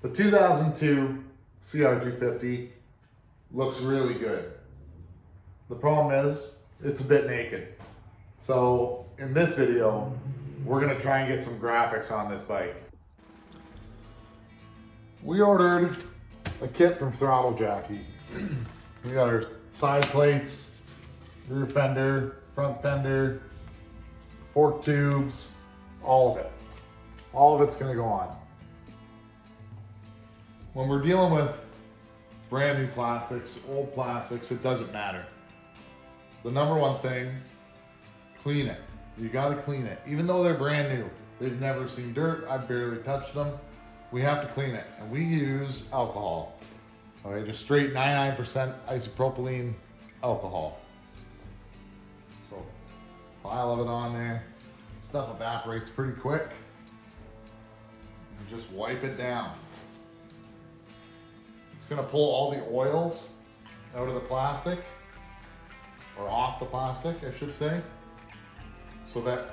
The 2002 CR250 looks really good. The problem is, it's a bit naked. So in this video, we're gonna try and get some graphics on this bike. We ordered a kit from Throttle Jockey. We got our side plates, rear fender, front fender, fork tubes, all of it. All of it's gonna go on. When we're dealing with brand new plastics, old plastics, it doesn't matter. The number one thing, clean it. You gotta clean it. Even though they're brand new, they've never seen dirt, I've barely touched them. We have to clean it, and we use alcohol. Okay, just straight 99% isopropylene alcohol. So, pile of it on there. Stuff evaporates pretty quick. And just wipe it down. It's gonna pull all the oils out of the plastic, or off the plastic, I should say, so that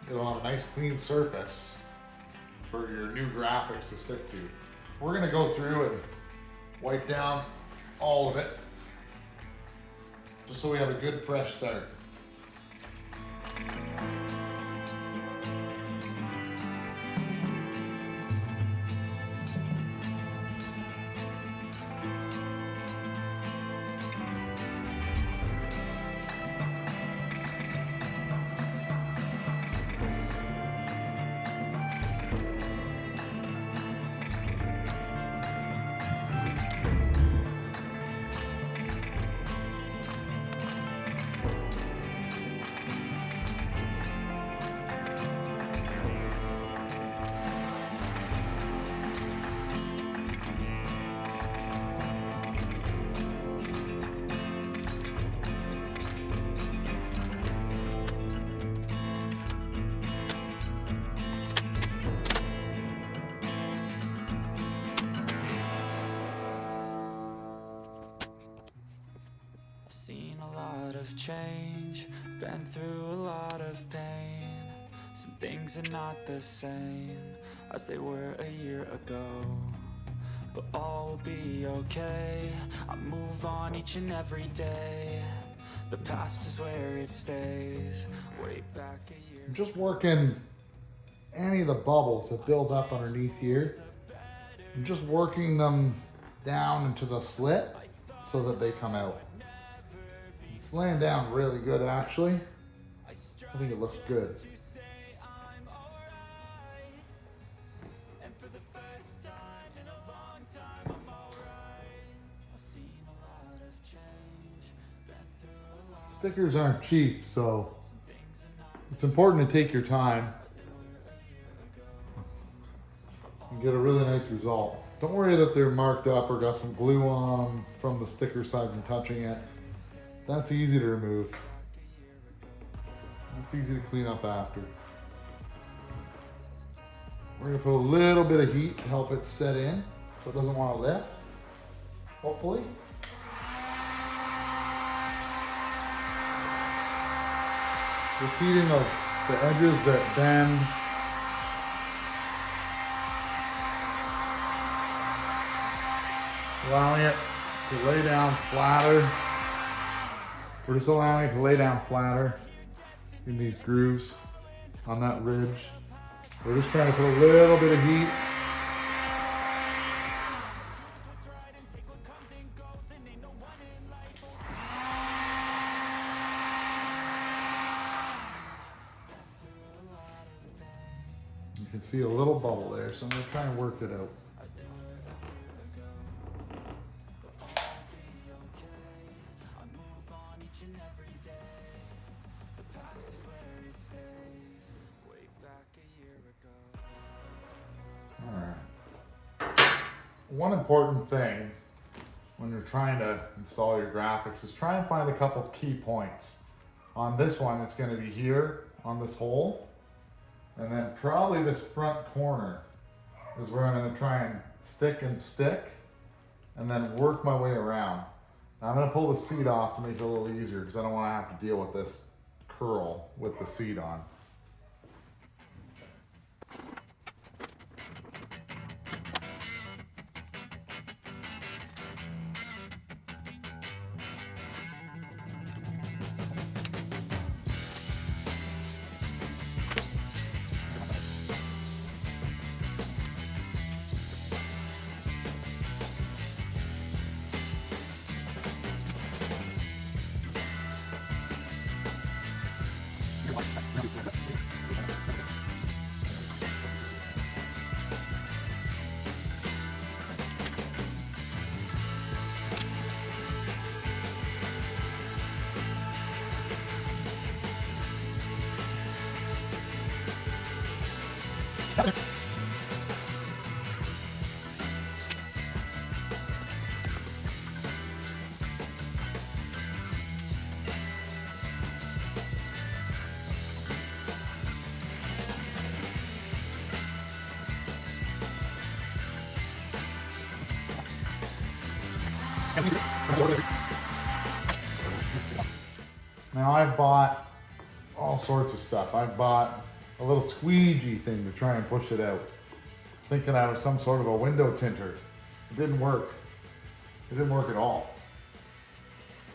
it'll have a nice clean surface for your new graphics to stick to. We're gonna go through and wipe down all of it, just so we have a good fresh start. Seen a lot of change, been through a lot of pain. Some things are not the same as they were a year ago, but all will be okay. I move on each and every day. The past is where it stays. Way back a year. I'm just working any of the bubbles that build up underneath here. I'm just working them down into the slit so that they come out. It's laying down really good, actually. I think it looks good. Stickers aren't cheap, so it's important to take your time and get a really nice result. Don't worry that they're marked up or got some glue on them from the sticker side from touching it. That's easy to remove. That's easy to clean up after. We're gonna put a little bit of heat to help it set in so it doesn't want to lift, hopefully. Just heating the edges that bend. Allowing it to lay down flatter. We're just allowing it to lay down flatter in these grooves on that ridge. We're just trying to put a little bit of heat. You can see a little bubble there, so I'm going to try and work it out. One important thing when you're trying to install your graphics is try and find a couple key points. On this one, it's going to be here on this hole, and then probably this front corner is where I'm going to try and stick, and then work my way around. Now I'm going to pull the seat off to make it a little easier because I don't want to have to deal with this curl with the seat on. Now I've bought all sorts of stuff. I've bought a little squeegee thing to try and push it out. Thinking I was some sort of a window tinter. It didn't work. It didn't work at all.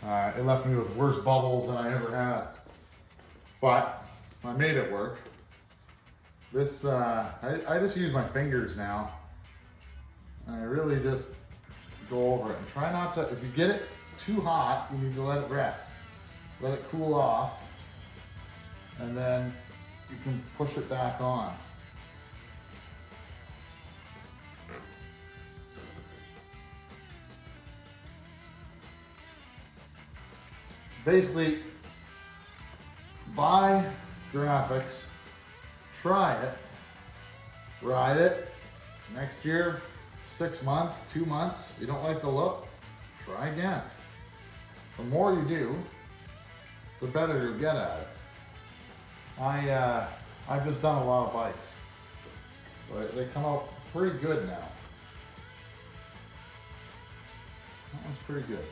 It left me with worse bubbles than I ever had. But I made it work. This, I just use my fingers now. And I really just go over it and try not to, if you get it too hot, you need to let it rest. Let it cool off, and then you can push it back on. Basically, buy graphics, try it, ride it. Next year, 6 months, 2 months, you don't like the look, try again. The more you do, the better you'll get at it. I've just done a lot of bikes. But they come out pretty good now. That one's pretty good.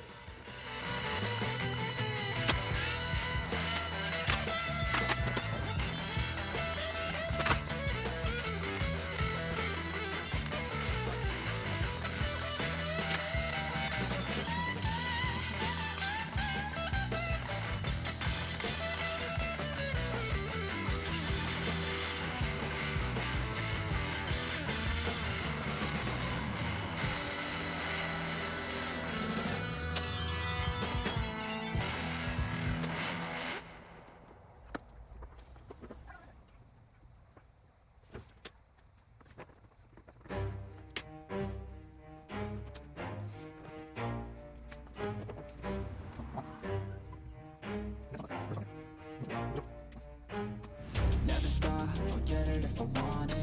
Never stop, I'll get it if I want it.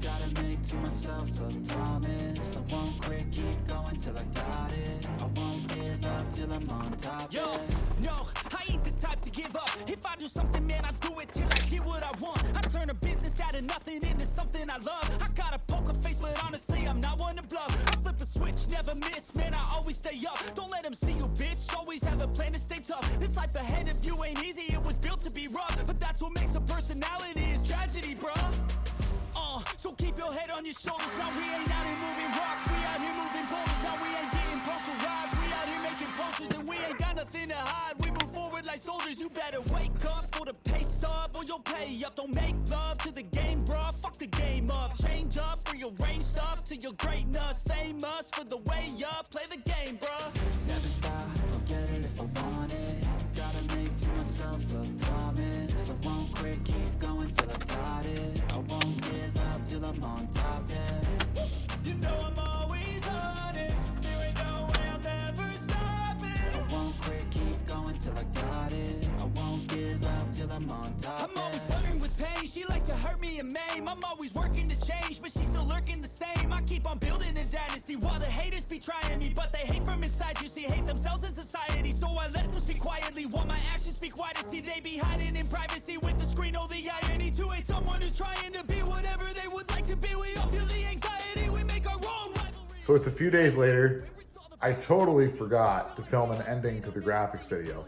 Gotta make to myself a promise. I won't quit, keep going till I got it. I won't give up till I'm on top. Yo, no, I ain't the type to give up. If I do something, man, I do it till I get what I want. I turn a business out of nothing into something I love. I got a poker face, but honestly, I'm not one to bluff. I flip a switch, never miss, man, I always stay up. Don't let them see you, bitch, always have a plan to stay tough. This life ahead of you ain't easy, it was built to be rough. But that's what makes a personality, is tragedy, bruh. So keep your head on your shoulders. Now we ain't out here moving rocks, we out here moving boulders. Now we ain't getting posterized, we out here making posters. And we ain't got nothing to hide, we move forward like soldiers. You better wake up for the pay stub, or you'll pay up. Don't make love to the game, bruh, fuck the game up. Change up, rearrange stuff to your greatness. Famous for the way up, play the game, bruh. Never stop, I'll get it if I want it. Gotta make to myself a promise. I won't quit, keep going till I got it. I won't give up till I'm on top, yeah. You know I'm always honest, there ain't no way I'm ever stopping. I won't quit, keep going till I got it. I won't give up till I'm on top, I'm always yeah. flirting with pain, she like to hurt me and maim. I'm always working to change, but she's still lurking the same. I keep on building a dynasty while the haters be trying me. But they hate from inside, you see, hate themselves in society. So I let them speak quietly while my actions speak wider. See, they be hiding in privacy with the screen. Oh, the irony to hate someone who's trying to be whatever they would like to be. We all feel the anxiety, we make our own rivalry. So it's a few days later. I totally forgot to film an ending to the graphics video,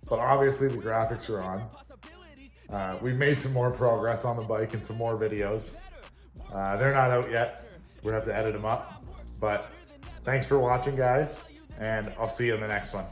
but obviously the graphics are on. We've made some more progress on the bike and some more videos. They're not out yet. We'll have to edit them up, but thanks for watching, guys, and I'll see you in the next one.